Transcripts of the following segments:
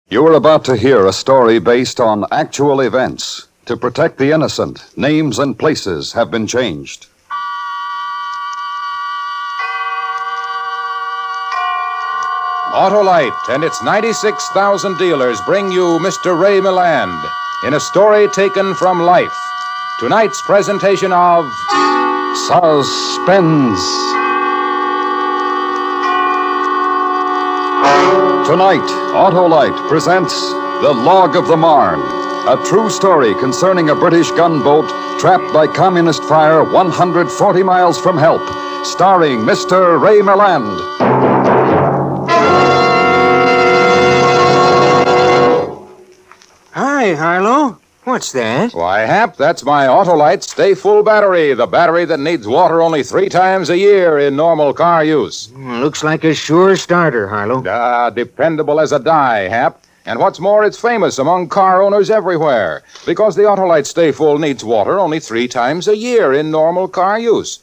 You are about to hear a story based on actual events. To protect the innocent, names and places have been changed. Autolite and its 96,000 dealers bring you Mr. Ray Milland in a story taken from life. Tonight's presentation of Suspense. Tonight, Autolite presents The Log of the Marne, a true story concerning a British gunboat trapped by communist fire 140 miles from help, starring Mr. Ray Milland. Hi, Harlow. What's that? Why, Hap, that's my Autolite Stay Full battery, the battery that needs water only 3 times a year in normal car use. Looks like a sure starter, Harlow. Dependable as a die, Hap. And what's more, it's famous among car owners everywhere, because the Autolite Stay Full needs water only 3 times a year in normal car use.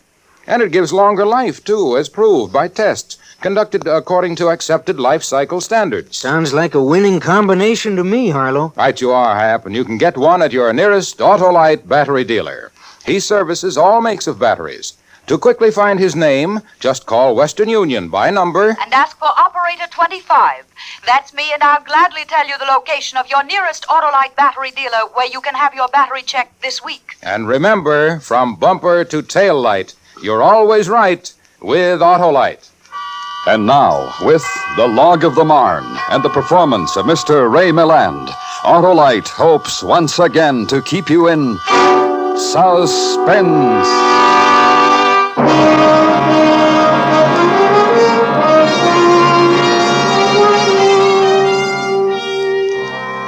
And it gives longer life, too, as proved by tests conducted according to accepted life cycle standards. Sounds like a winning combination to me, Harlow. Right you are, Hap, and you can get one at your nearest Autolite battery dealer. He services all makes of batteries. To quickly find his name, just call Western Union by number and ask for Operator 25. That's me, and I'll gladly tell you the location of your nearest Autolite battery dealer where you can have your battery checked this week. And remember, from bumper to tail light, you're always right with Autolite. And now, with The Log of the Marne and the performance of Mr. Ray Milland, Autolite hopes once again to keep you in suspense.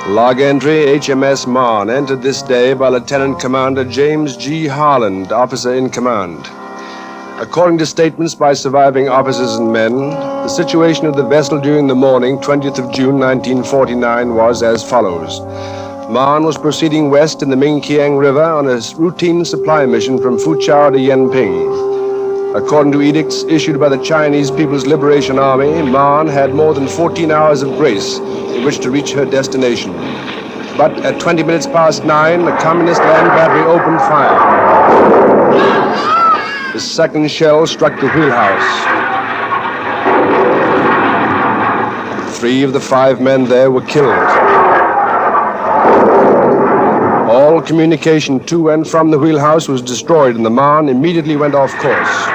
Log entry, HMS Marne, entered this day by Lieutenant Commander James G. Harland, officer in command. According to statements by surviving officers and men, the situation of the vessel during the morning, 20th of June, 1949, was as follows. Marne was proceeding west in the Mingqiang River on a routine supply mission from Fuchao to Yanping. According to edicts issued by the Chinese People's Liberation Army, Marne had more than 14 hours of grace in which to reach her destination. But at 20 minutes past 9, the communist land battery opened fire. The second shell struck the wheelhouse. 3 of the 5 men there were killed. All communication to and from the wheelhouse was destroyed, and the Marne immediately went off course.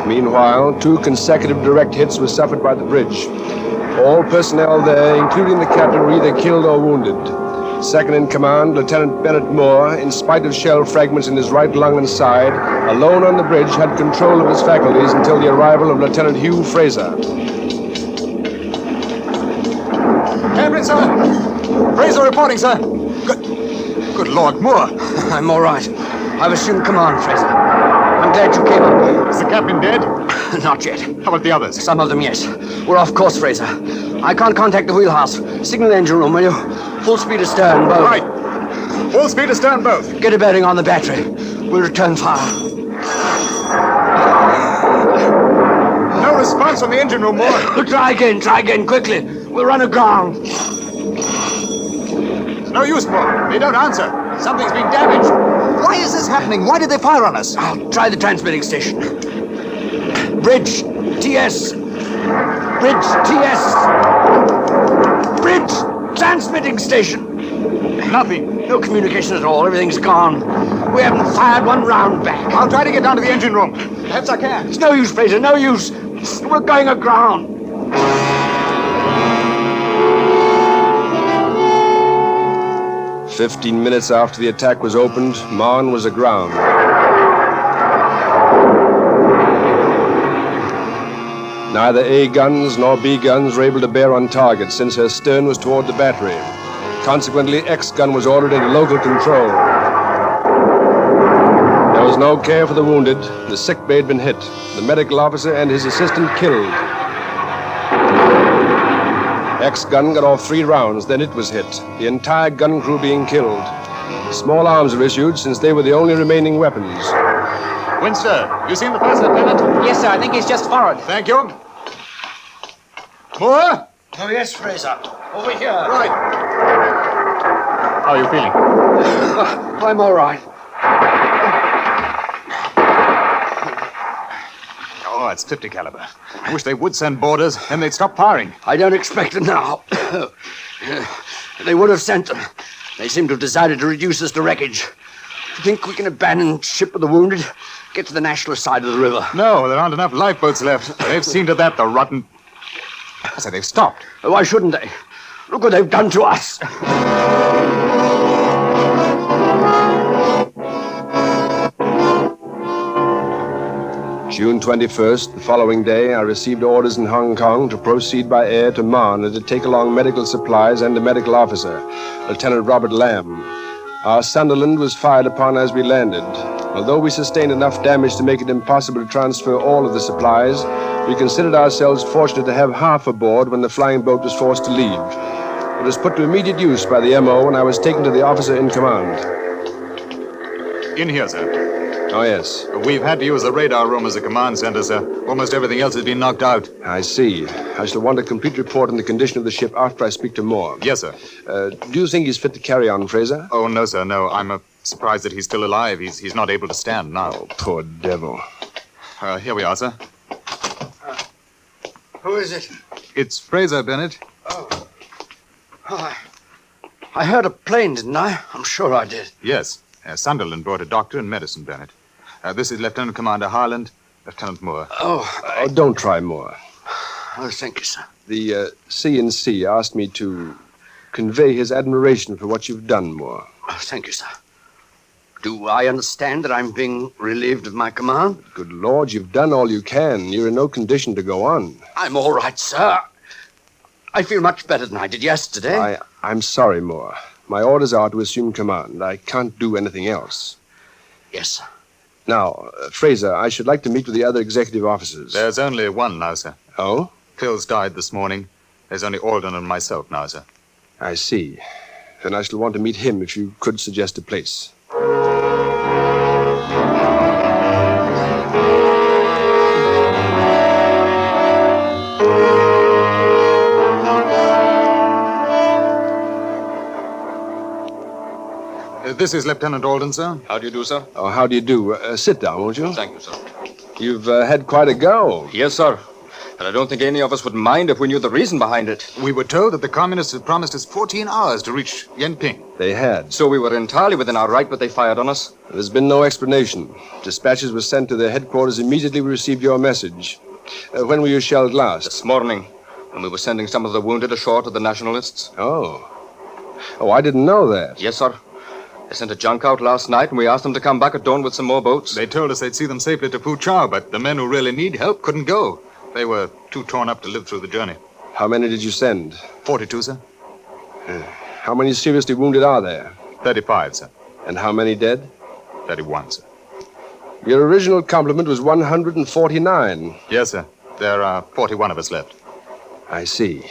Meanwhile, 2 consecutive direct hits were suffered by the bridge. All personnel there, including the captain, were either killed or wounded. Second in command, Lieutenant Bennett Moore, in spite of shell fragments in his right lung and side, alone on the bridge, had control of his faculties until the arrival of Lieutenant Hugh Fraser. Cambridge, sir. Fraser reporting, sir. Good Lord, Moore. I'm all right. I've assumed command, Fraser. I'm glad you came up. Is the captain dead? Not yet. How about the others? Some of them, yes. We're off course, Fraser. I can't contact the wheelhouse. Signal the engine room, will you? Full speed astern, both. Right. Full speed astern, both. Get a bearing on the battery. We'll return fire. No response from the engine room, Moore. Try again, quickly. We'll run aground. No use, Moore. They don't answer. Something's been damaged. Why is this happening? Why did they fire on us? I'll try the transmitting station. Bridge, TS. Bridge, TS. Bridge, transmitting station. Nothing. No communication at all. Everything's gone. We haven't fired one round back. I'll try to get down to the engine room. Perhaps I can. It's no use, Fraser, no use. We're going aground. "15 minutes after the attack was opened, Marne was aground. Neither A guns nor B guns were able to bear on target since her stern was toward the battery. Consequently, X gun was ordered into local control. There was no care for the wounded. The sick bay had been hit. The medical officer and his assistant killed. X gun got off 3 rounds, then it was hit, the entire gun crew being killed. Small arms were issued since they were the only remaining weapons. Winster, you seen the first lieutenant? Yes, sir. I think he's just forward. Thank you. Moore? Oh, yes, Fraser. Over here. Right. How are you feeling? I'm all right. Oh, it's 50 caliber. I wish they would send boarders, then they'd stop firing. I don't expect them now. They would have sent them. They seem to have decided to reduce us to wreckage. Do you think we can abandon ship with the wounded? Get to the national side of the river. No, there aren't enough lifeboats left. They've seen to that, the rotten... I say they've stopped. Why shouldn't they? Look what they've done to us. June 21st, the following day, I received orders in Hong Kong to proceed by air to Marne to take along medical supplies and a medical officer, Lieutenant Robert Lamb. Our Sunderland was fired upon as we landed. Although we sustained enough damage to make it impossible to transfer all of the supplies, we considered ourselves fortunate to have half aboard when the flying boat was forced to leave. It was put to immediate use by the MO, and I was taken to the officer in command. In here, sir. Oh, yes. We've had to use the radar room as a command center, sir. Almost everything else has been knocked out. I see. I shall want a complete report on the condition of the ship after I speak to Moore. Yes, sir. Do you think he's fit to carry on, Fraser? Oh, no, sir, no. I'm surprised that he's still alive. He's not able to stand now. Oh, poor devil. Here we are, sir. Who is it? It's Fraser, Bennett. Oh, I heard a plane, didn't I? I'm sure I did. Yes. Sunderland brought a doctor and medicine, Bennett. This is Lieutenant Commander Harland, Lieutenant Moore. Oh, don't try more. Oh, thank you, sir. The C&C asked me to convey his admiration for what you've done, Moore. Oh, thank you, sir. Do I understand that I'm being relieved of my command? Good Lord, you've done all you can. You're in no condition to go on. I'm all right, sir. I feel much better than I did yesterday. I'm sorry, Moore. My orders are to assume command. I can't do anything else. Yes, sir. Now, Fraser, I should like to meet with the other executive officers. There's only one now, sir. Oh? Phil's died this morning. There's only Alden and myself now, sir. I see. Then I shall want to meet him if you could suggest a place. This is Lieutenant Alden, sir. How do you do, sir? Oh, how do you do? Sit down, won't you? Thank you, sir. You've had quite a go. Yes, sir. And I don't think any of us would mind if we knew the reason behind it. We were told that the communists had promised us 14 hours to reach Yenping. They had. So we were entirely within our right, but they fired on us. There's been no explanation. Dispatches were sent to their headquarters immediately we received your message. When were you shelled last? This morning, when we were sending some of the wounded ashore to the nationalists. Oh, I didn't know that. Yes, sir. They sent a junk out last night, and we asked them to come back at dawn with some more boats. They told us they'd see them safely to Foochow, but the men who really need help couldn't go. They were too torn up to live through the journey. How many did you send? 42, sir. How many seriously wounded are there? 35, sir. And how many dead? 31, sir. Your original complement was 149. Yes, sir. There are 41 of us left. I see.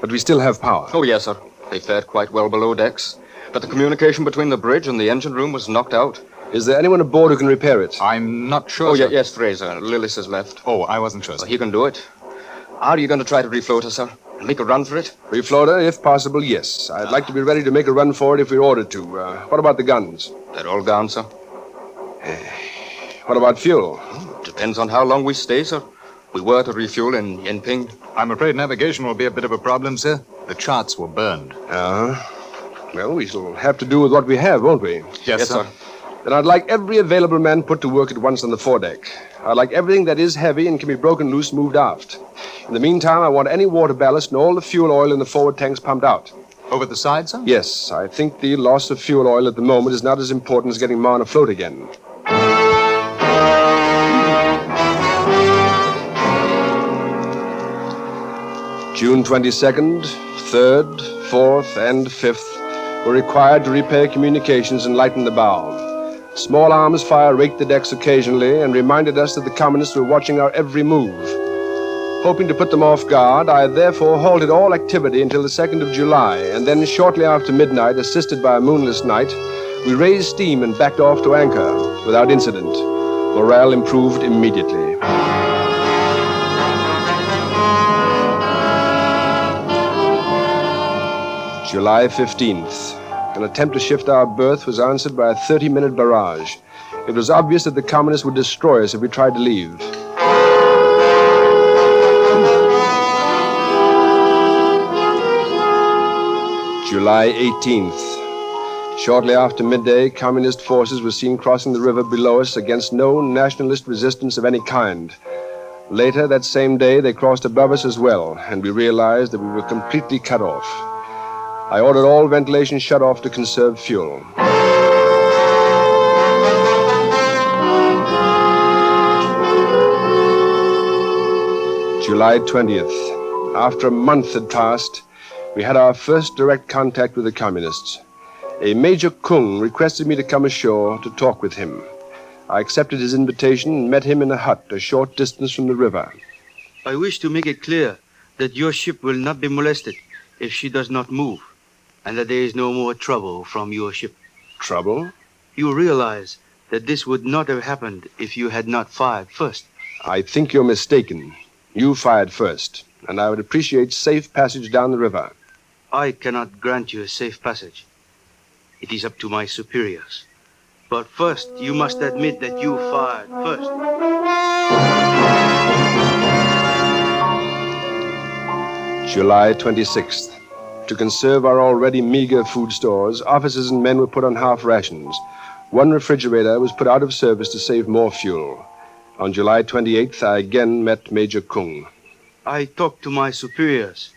But we still have power. Oh, yes, sir. They fared quite well below decks. But the communication between the bridge and the engine room was knocked out. Is there anyone aboard who can repair it? I'm not sure, Oh, sir. yes, Fraser. Lillis has left. Oh, I wasn't sure, sir. He can do it. Are you going to try to refloat us, sir? And make a run for it? Refloater, if possible, yes. I'd like to be ready to make a run for it if we're ordered to. What about the guns? They're all gone, sir. What about fuel? Depends on how long we stay, sir. We were to refuel in Yenping. I'm afraid navigation will be a bit of a problem, sir. The charts were burned. Well, we shall have to do with what we have, won't we? Yes, sir. Then I'd like every available man put to work at once on the foredeck. I'd like everything that is heavy and can be broken loose moved aft. In the meantime, I want any water ballast and all the fuel oil in the forward tanks pumped out. Over the side, sir? Yes, I think the loss of fuel oil at the moment is not as important as getting Marne afloat again. June 22nd, 3rd, 4th, and 5th were required to repair communications and lighten the bow. Small arms fire raked the decks occasionally and reminded us that the communists were watching our every move. Hoping to put them off guard, I therefore halted all activity until the 2nd of July, and then shortly after midnight, assisted by a moonless night, we raised steam and backed off to anchor without incident. Morale improved immediately. July 15th. An attempt to shift our berth was answered by a 30-minute barrage. It was obvious that the communists would destroy us if we tried to leave. July 18th. Shortly after midday, communist forces were seen crossing the river below us against no nationalist resistance of any kind. Later that same day, they crossed above us as well, and we realized that we were completely cut off. I ordered all ventilation shut off to conserve fuel. July 20th. After a month had passed, we had our first direct contact with the communists. A Major Kung requested me to come ashore to talk with him. I accepted his invitation and met him in a hut a short distance from the river. I wish to make it clear that your ship will not be molested if she does not move, and that there is no more trouble from your ship. Trouble? You realize that this would not have happened if you had not fired first. I think you're mistaken. You fired first, and I would appreciate safe passage down the river. I cannot grant you a safe passage. It is up to my superiors. But first, you must admit that you fired first. July 26th. To conserve our already meager food stores, officers and men were put on half rations. One refrigerator was put out of service to save more fuel. On July 28th, I again met Major Kung. I talked to my superiors.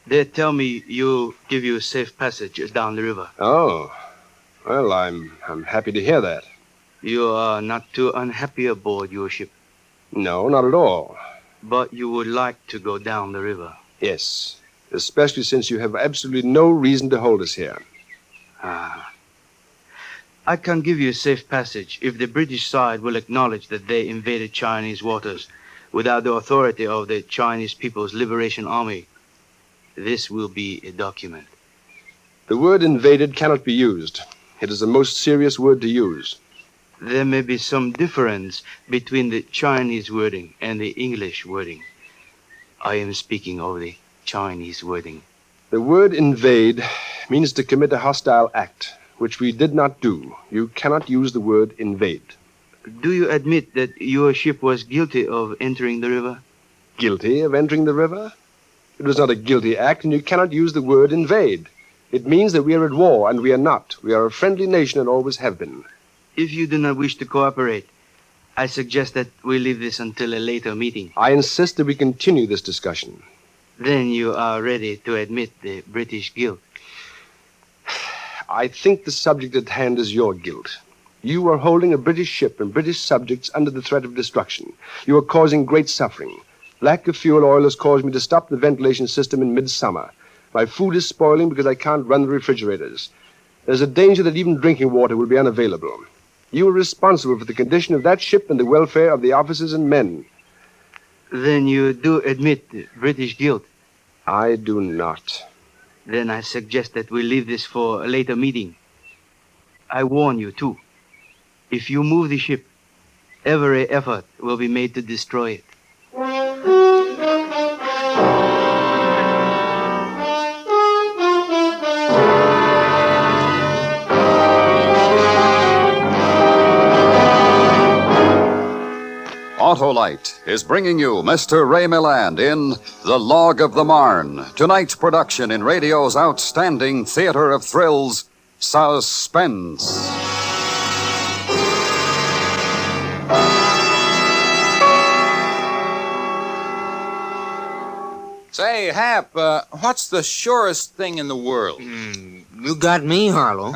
They tell me you'll give you a safe passage down the river. Oh, well, I'm happy to hear that. You are not too unhappy aboard your ship. No, not at all. But you would like to go down the river. Yes, especially since you have absolutely no reason to hold us here. I can give you a safe passage if the British side will acknowledge that they invaded Chinese waters without the authority of the Chinese People's Liberation Army. This will be a document. The word invaded cannot be used. It is the most serious word to use. There may be some difference between the Chinese wording and the English wording. I am speaking of the Chinese wording. The word invade means to commit a hostile act, which we did not do. You cannot use the word invade. Do you admit that your ship was guilty of entering the river? Guilty of entering the river? It was not a guilty act, and you cannot use the word invade. It means that we are at war, and we are not. We are a friendly nation and always have been. If you do not wish to cooperate, I suggest that we leave this until a later meeting. I insist that we continue this discussion. Then you are ready to admit the British guilt. I think the subject at hand is your guilt. You are holding a British ship and British subjects under the threat of destruction. You are causing great suffering. Lack of fuel oil has caused me to stop the ventilation system in midsummer. My food is spoiling because I can't run the refrigerators. There's a danger that even drinking water will be unavailable. You are responsible for the condition of that ship and the welfare of the officers and men. Then you do admit the British guilt? I do not. Then I suggest that we leave this for a later meeting. I warn you, too. If you move the ship, every effort will be made to destroy it. Autolite is bringing you Mr. Ray Milland in The Log of the Marne, tonight's production in radio's outstanding theater of thrills, Suspense. Say, Hap, what's the surest thing in the world? You got me, Harlow.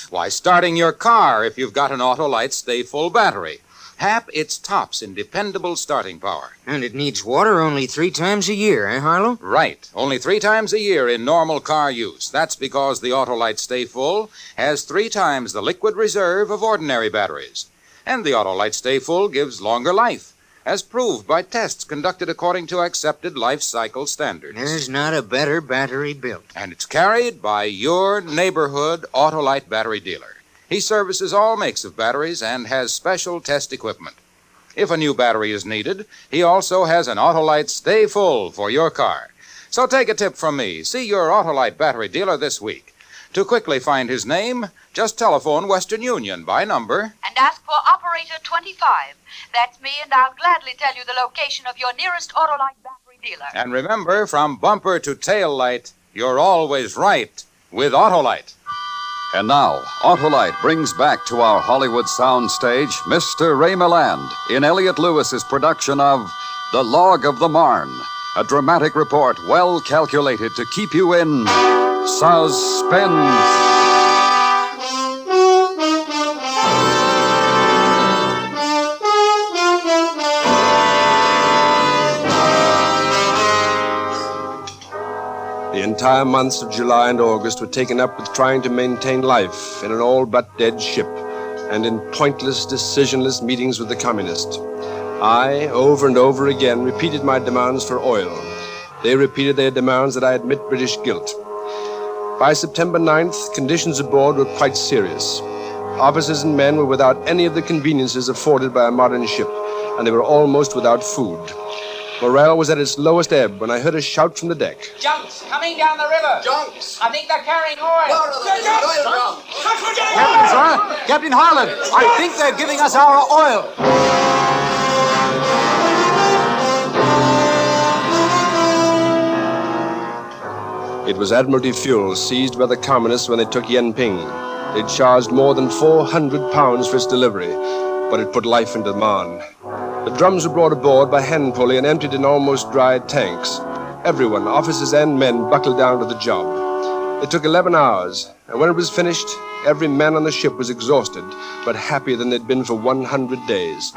Why, starting your car if you've got an Autolite Stay Full battery. Hap, it's tops in dependable starting power. And it needs water only 3 times a year, eh, Harlow? Right. Only 3 times a year in normal car use. That's because the Autolite Stay Full has 3 times the liquid reserve of ordinary batteries. And the Autolite Stay Full gives longer life, as proved by tests conducted according to accepted life cycle standards. There's not a better battery built. And it's carried by your neighborhood Autolite battery dealer. He services all makes of batteries and has special test equipment. If a new battery is needed, he also has an Autolite Stay Full for your car. So take a tip from me. See your Autolite battery dealer this week. To quickly find his name, just telephone Western Union by number. And ask for Operator 25. That's me, and I'll gladly tell you the location of your nearest Autolite battery dealer. And remember, from bumper to tail light, you're always right with Autolite. And now, Autolite brings back to our Hollywood soundstage Mr. Ray Milland in Elliot Lewis's production of The Log of the Marne, a dramatic report well calculated to keep you in suspense. The entire months of July and August were taken up with trying to maintain life in an all-but-dead ship and in pointless, decisionless meetings with the communists. I, over and over again, repeated my demands for oil. They repeated their demands that I admit British guilt. By September 9th, conditions aboard were quite serious. Officers and men were without any of the conveniences afforded by a modern ship, and they were almost without food. Morale was at its lowest ebb when I heard a shout from the deck. Junks coming down the river. Junks! I think they're carrying oil. Captain, sir! Captain Harlan! I think they're giving us our oil! It was Admiralty fuel seized by the communists when they took Yenping. They charged more than 400 pounds for its delivery, but it put life into Marne. The drums were brought aboard by hand pulley and emptied in almost dry tanks. Everyone, officers and men, buckled down to the job. It took 11 hours, and when it was finished, every man on the ship was exhausted, but happier than they'd been for 100 days.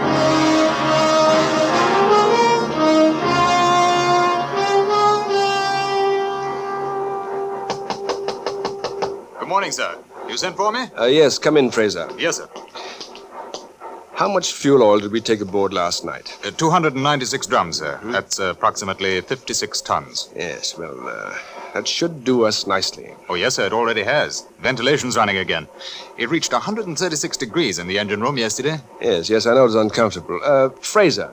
Good morning, sir. You sent for me? Yes, come in, Fraser. Yes, sir. How much fuel oil did we take aboard last night? 296 drums, sir. That's approximately 56 tons. Yes, well, that should do us nicely. Oh, yes, sir, it already has. Ventilation's running again. It reached 136 degrees in the engine room yesterday. Yes, I know it's uncomfortable. Fraser,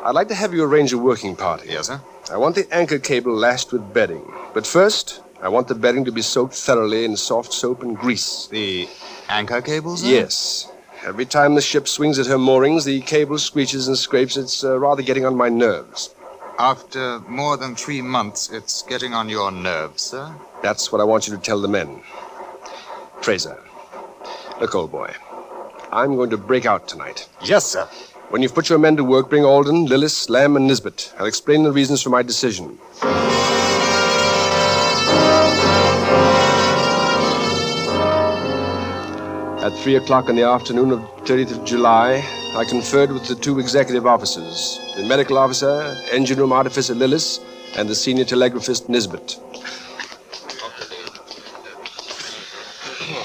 I'd like to have you arrange a working party. Yes, sir. I want the anchor cable lashed with bedding. But first, I want the bedding to be soaked thoroughly in soft soap and grease. The anchor cables, sir? Yes. Every time the ship swings at her moorings, the cable screeches and scrapes. It's rather getting on my nerves. After more than 3 months, it's getting on your nerves, sir? That's what I want you to tell the men. Fraser, look, old boy, I'm going to break out tonight. Yes, sir. When you've put your men to work, bring Alden, Lillis, Lamb, and Nisbet. I'll explain the reasons for my decision. At 3 o'clock in the afternoon of 30th of July, I conferred with the 2 executive officers, the medical officer, engine room artificer Lillis, and the senior telegraphist Nisbet.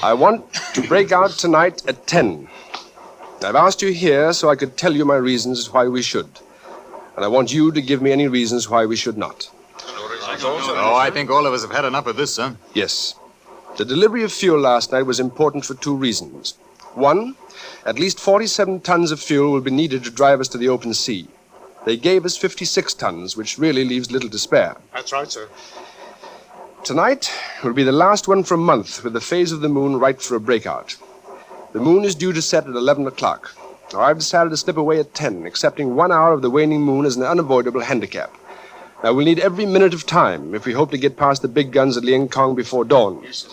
I want to break out tonight at 10. I've asked you here so I could tell you my reasons why we should. And I want you to give me any reasons why we should not. Oh, I think all of us have had enough of this, sir. Yes. The delivery of fuel last night was important for 2 reasons. One, at least 47 tons of fuel will be needed to drive us to the open sea. They gave us 56 tons, which really leaves little to spare. That's right, sir. Tonight will be the last one for a month with the phase of the moon ripe for a breakout. The moon is due to set at 11 o'clock. Now, I've decided to slip away at 10, accepting 1 hour of the waning moon as an unavoidable handicap. Now, we'll need every minute of time if we hope to get past the big guns at Liang Kong before dawn. Yes,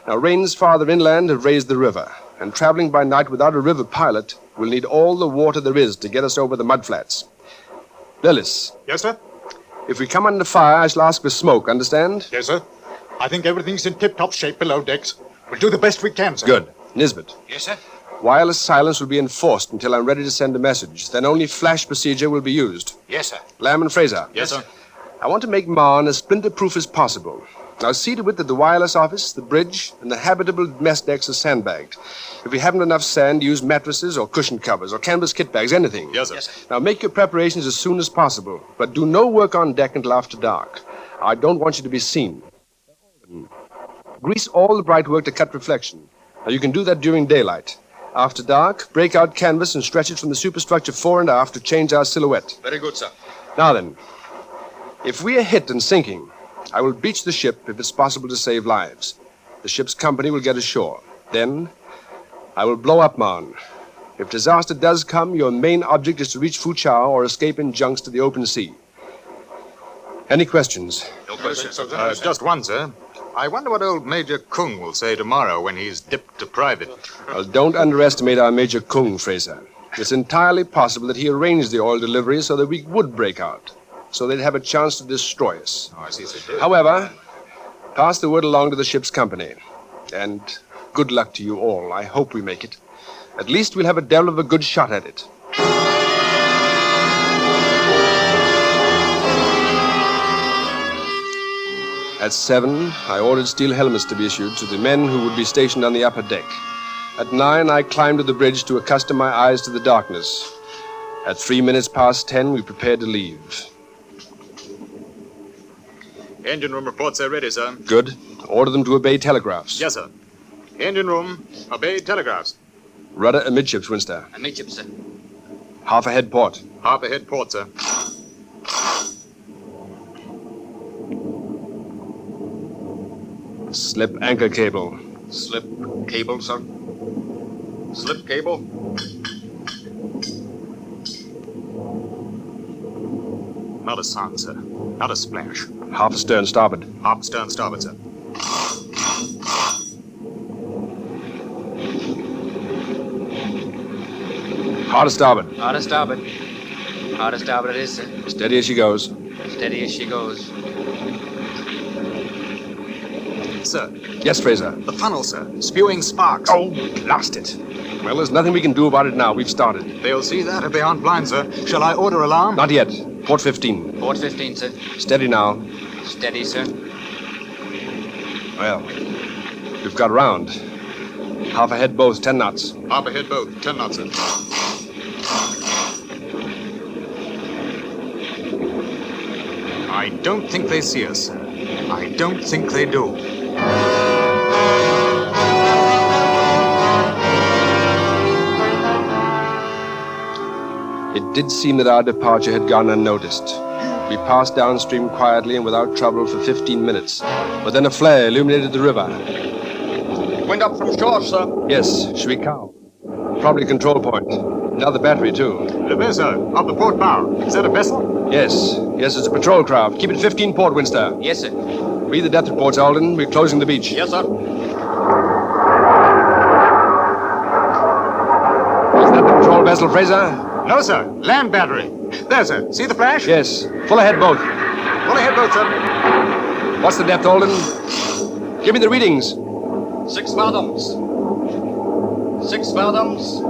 now, rains farther inland have raised the river, and traveling by night without a river pilot will need all the water there is to get us over the mudflats. Lillis. Yes, sir? If we come under fire, I shall ask for smoke, understand? Yes, sir. I think everything's in tip-top shape below decks. We'll do the best we can, sir. Good. Nisbet. Yes, sir? Wireless silence will be enforced until I'm ready to send a message. Then only flash procedure will be used. Yes, sir. Lamb and Fraser. Yes, sir. I want to make Marne as splinter-proof as possible. Now, see to it that the wireless office, the bridge, and the habitable mess decks are sandbagged. If we haven't enough sand, use mattresses or cushion covers or canvas kit bags, anything. Yes, sir. Yes, sir. Now, make your preparations as soon as possible, but do no work on deck until after dark. I don't want you to be seen. Grease all the bright work to cut reflection. Now, you can do that during daylight. After dark, break out canvas and stretch it from the superstructure fore and aft to change our silhouette. Very good, sir. Now then, if we are hit and sinking, I will beach the ship if it's possible to save lives. The ship's company will get ashore. Then, I will blow up Marne. If disaster does come, your main object is to reach Fuchao or escape in junks to the open sea. Any questions? No questions, sir. Just one, sir. I wonder what old Major Kung will say tomorrow when he's dipped to private. Well, don't underestimate our Major Kung, Fraser. It's entirely possible that he arranged the oil delivery so that we would break out, so they'd have a chance to destroy us. Oh, I see, sir. However, pass the word along to the ship's company. And good luck to you all. I hope we make it. At least we'll have a devil of a good shot at it. At 7, I ordered steel helmets to be issued to the men who would be stationed on the upper deck. At 9, I climbed to the bridge to accustom my eyes to the darkness. At 3 minutes past 10, we prepared to leave. Engine room reports are ready, sir. Good. Order them to obey telegraphs. Yes, sir. Engine room, obey telegraphs. Rudder amidships, Winster. Amidships, sir. Half ahead port. Half ahead port, sir. Slip anchor cable. Slip cable, sir. Slip cable. Not a sound, sir. Not a splash. Half astern starboard. Half stern starboard, sir. Hard starboard. Hard starboard. Hard starboard it is, sir. Steady as she goes. Steady as she goes. Sir. Yes, Fraser. The funnel, sir. Spewing sparks. Oh, blast it. Well, there's nothing we can do about it now. We've started. They'll see that if they aren't blind, sir. Shall I order alarm? Not yet. Port 15. Port 15, sir. Steady now. Steady, sir. Well, we've got around. Half ahead both, 10 knots. Half ahead both, 10 knots, sir. I don't think they see us, sir. I don't think they do. It did seem that our departure had gone unnoticed. We passed downstream quietly and without trouble for 15 minutes. But then a flare illuminated the river. Wind up from shore, sir. Yes, Shuikao. Probably control point. Another battery, too. The vessel of the port bow. Is that a vessel? Yes. Yes, it's a patrol craft. Keep it 15 port, Winster. Yes, sir. Read the depth reports, Alden. We're closing the beach. Yes, sir. Is that the patrol vessel, Fraser? No, sir. Land battery. There, sir. See the flash? Yes. Full ahead both. Full ahead both, sir. What's the depth, Alden? Give me the readings. 6 fathoms. 6 fathoms.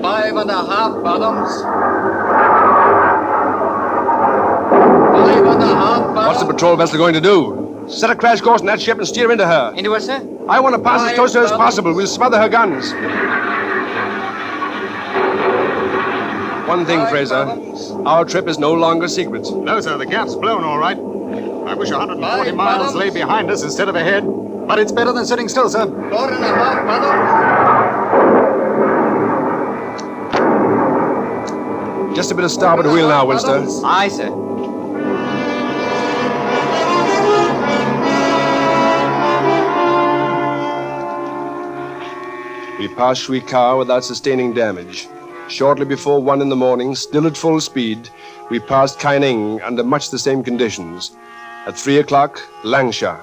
5.5 fathoms. 5.5 fathoms. What's the patrol vessel going to do? Set a crash course in that ship and steer into her. Into her, sir? I want to pass as close to her as possible. We'll smother her guns. One thing, Fraser. Our trip is no longer secret. No, sir. The gap's blown, all right. I wish 140 miles lay behind us instead of ahead. But it's better than sitting still, sir. 4.5 fathoms. Just a bit of starboard wheel now, Winster. Aye, sir. We passed Shuikao without sustaining damage. Shortly before 1 in the morning, still at full speed, we passed Kaining under much the same conditions. At 3 o'clock, Langsha.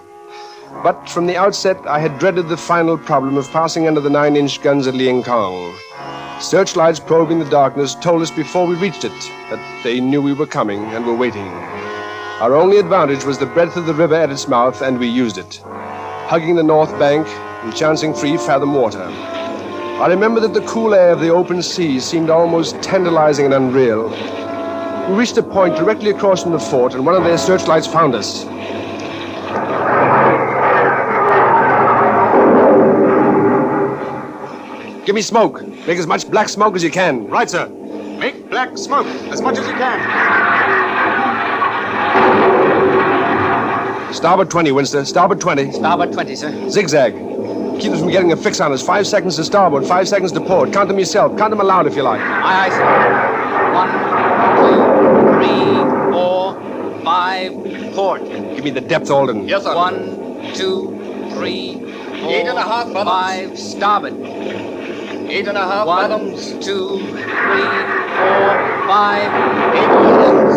But from the outset, I had dreaded the final problem of passing under the 9-inch guns at Liankong. Searchlights probing the darkness told us before we reached it that they knew we were coming and were waiting. Our only advantage was the breadth of the river at its mouth, and we used it, hugging the north bank and chancing 3-fathom water. I remember that the cool air of the open sea seemed almost tantalizing and unreal. We reached a point directly across from the fort, and one of their searchlights found us. Give me smoke. Make as much black smoke as you can. Right, sir. Make black smoke as much as you can. Starboard 20, Winster. Starboard 20. Starboard 20, sir. Zigzag. Keep them from getting a fix on us. 5 seconds to starboard, 5 seconds to port. Count them yourself. Count them aloud if you like. Aye, aye, sir. 1, 2, 3, 4, 5, port. Give me the depth, Alden. Yes, sir. 1, 2, 3, 4, 8.5 fathoms. 5, starboard. 8.5 1, fathoms. 2, 3, 4, 5, 8 fathoms.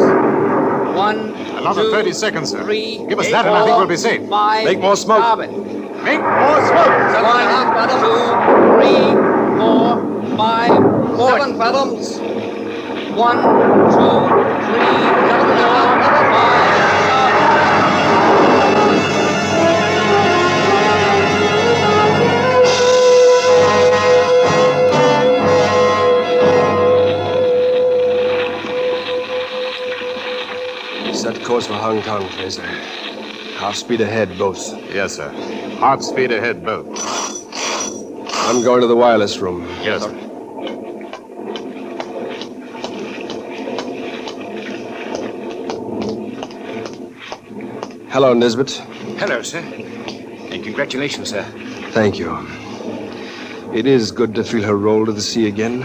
1, Another 2, 30 seconds, sir. 3, Give us that and I think we'll be safe. 5, Make more smoke. starboard. Make more smoke. 7.5 fathoms. 2, 3, 4, 5, port. 7 fathoms. 1, 2, 3, 4, 5. Set course for Hong Kong, Fraser. Half speed ahead, both. Yes, sir. Half speed ahead, both. I'm going to the wireless room. Yes, sir. Hello, Nisbet. Hello, sir. And congratulations, sir. Thank you. It is good to feel her roll to the sea again.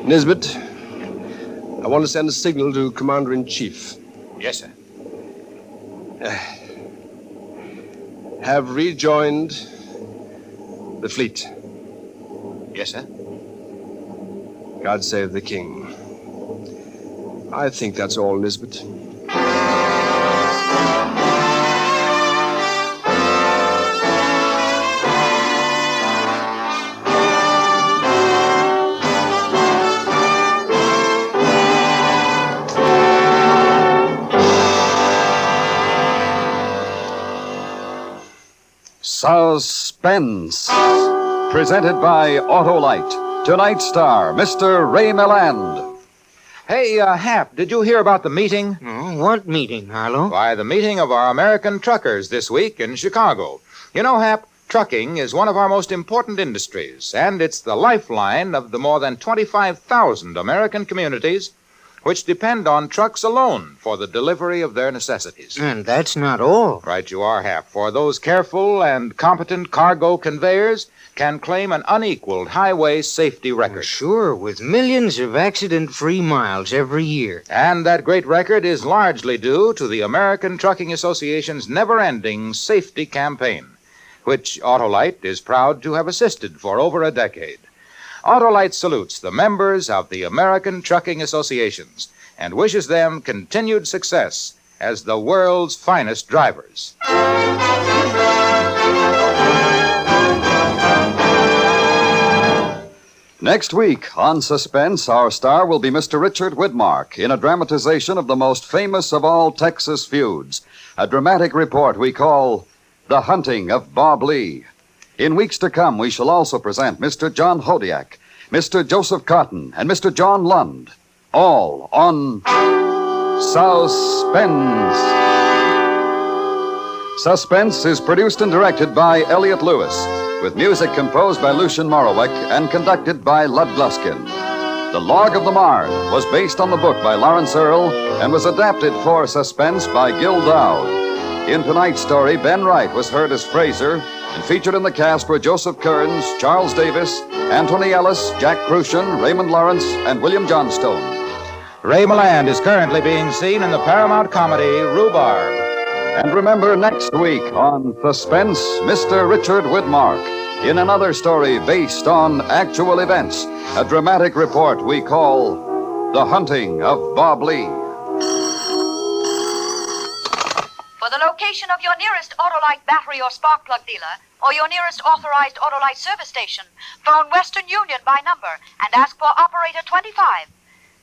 Nisbet, I want to send a signal to Commander-in-Chief. Yes, sir. Have rejoined the fleet. Yes, sir. God save the King. I think that's all, Nisbet. Suspense. Presented by Autolite. Tonight's star, Mr. Ray Milland. Hey, Hap, did you hear about the meeting? Oh, what meeting, Harlow? Why, the meeting of our American truckers this week in Chicago. You know, Hap, trucking is one of our most important industries, and it's the lifeline of the more than 25,000 American communities which depend on trucks alone for the delivery of their necessities. And that's not all. Right you are, Hap, for those careful and competent cargo conveyors can claim an unequaled highway safety record. Sure, with millions of accident-free miles every year. And that great record is largely due to the American Trucking Association's never-ending safety campaign, which Autolite is proud to have assisted for over a decade. Autolite salutes the members of the American Trucking Associations and wishes them continued success as the world's finest drivers. Next week on Suspense, our star will be Mr. Richard Widmark in a dramatization of the most famous of all Texas feuds, a dramatic report we call The Hunting of Bob Lee. In weeks to come, we shall also present Mr. John Hodiak, Mr. Joseph Cotton, and Mr. John Lund, all on Suspense. Suspense is produced and directed by Elliot Lewis, with music composed by Lucien Moraweck and conducted by Lud Gluskin. The Log of the Marne was based on the book by Lawrence Earl and was adapted for Suspense by Gil Dowd. In tonight's story, Ben Wright was heard as Fraser, and featured in the cast were Joseph Kearns, Charles Davis, Anthony Ellis, Jack Crucian, Raymond Lawrence, and William Johnstone. Ray Milland is currently being seen in the Paramount comedy Rhubarb. And remember, next week on Suspense, Mr. Richard Widmark in another story based on actual events, a dramatic report we call The Hunting of Bob Lee. For the location of your nearest Autolite battery or spark plug dealer, or your nearest authorized Autolite service station, phone Western Union by number and ask for operator 25.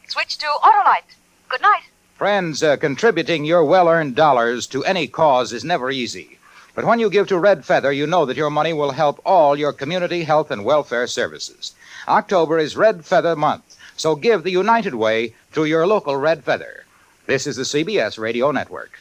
Switch to Autolite. Good night. Friends, contributing your well-earned dollars to any cause is never easy. But when you give to Red Feather, you know that your money will help all your community health and welfare services. October is Red Feather Month, so give the United Way through your local Red Feather. This is the CBS Radio Network.